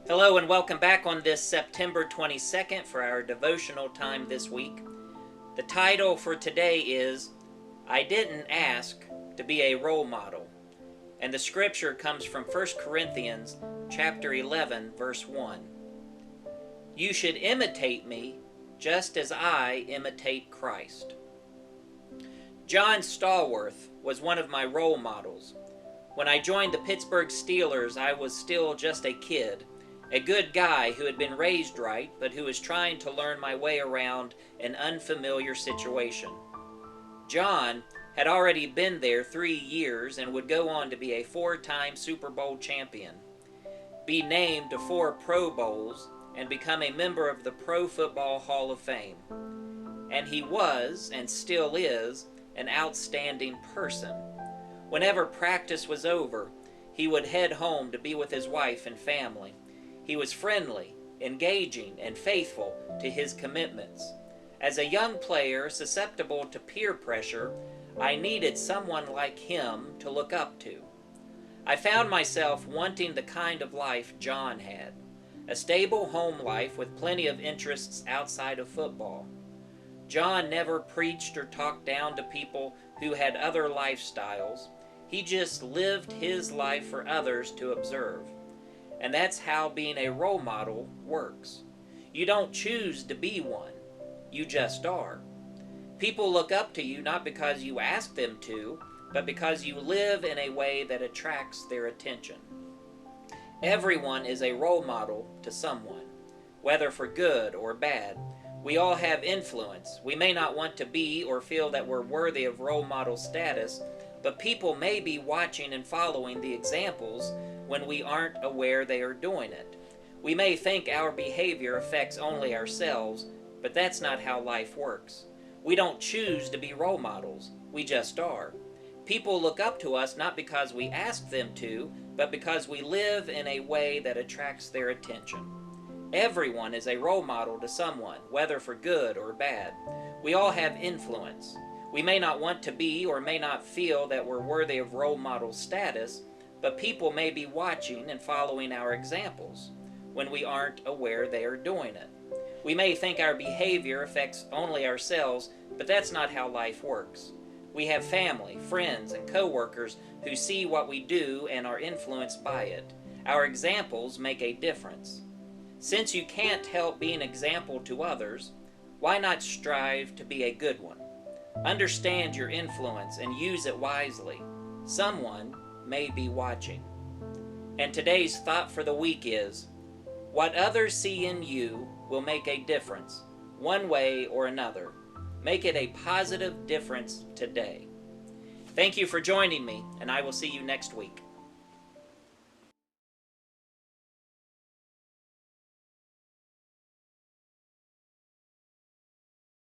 Hello and welcome back on this September 22nd for our devotional time this week. The title for today is, I Didn't Ask to be a Role Model. And the scripture comes from 1 Corinthians chapter 11, verse 1. You should imitate me just as I imitate Christ. John Stallworth was one of my role models. When I joined the Pittsburgh Steelers, I was still just a kid. A good guy who had been raised right, but who was trying to learn my way around an unfamiliar situation. John had already been there 3 years and would go on to be a 4-time Super Bowl champion, be named to 4 Pro Bowls, and become a member of the Pro Football Hall of Fame. And he was, and still is, an outstanding person. Whenever practice was over, he would head home to be with his wife and family. He was friendly, engaging, and faithful to his commitments. As a young player susceptible to peer pressure, I needed someone like him to look up to. I found myself wanting the kind of life John had, a stable home life with plenty of interests outside of football. John never preached or talked down to people who had other lifestyles. He just lived his life for others to observe. And that's how being a role model works. You don't choose to be one. You just are. People look up to you not because you ask them to, but because you live in a way that attracts their attention. Everyone is a role model to someone, whether for good or bad. We all have influence. We may not want to be or feel that we're worthy of role model status, but people may be watching and following the examples when we aren't aware they are doing it. We may think our behavior affects only ourselves, but that's not how life works. We don't choose to be role models. We just are. People look up to us not because we ask them to, but because we live in a way that attracts their attention. Everyone is a role model to someone, whether for good or bad. We all have influence. We may not want to be or may not feel that we're worthy of role model status, but people may be watching and following our examples when we aren't aware they are doing it. We may think our behavior affects only ourselves, but that's not how life works. We have family, friends, and co-workers who see what we do and are influenced by it. Our examples make a difference. Since you can't help being an example to others, why not strive to be a good one? Understand your influence and use it wisely. Someone may be watching. And today's thought for the week is, what others see in you will make a difference, one way or another. Make it a positive difference today. Thank you for joining me, and I will see you next week.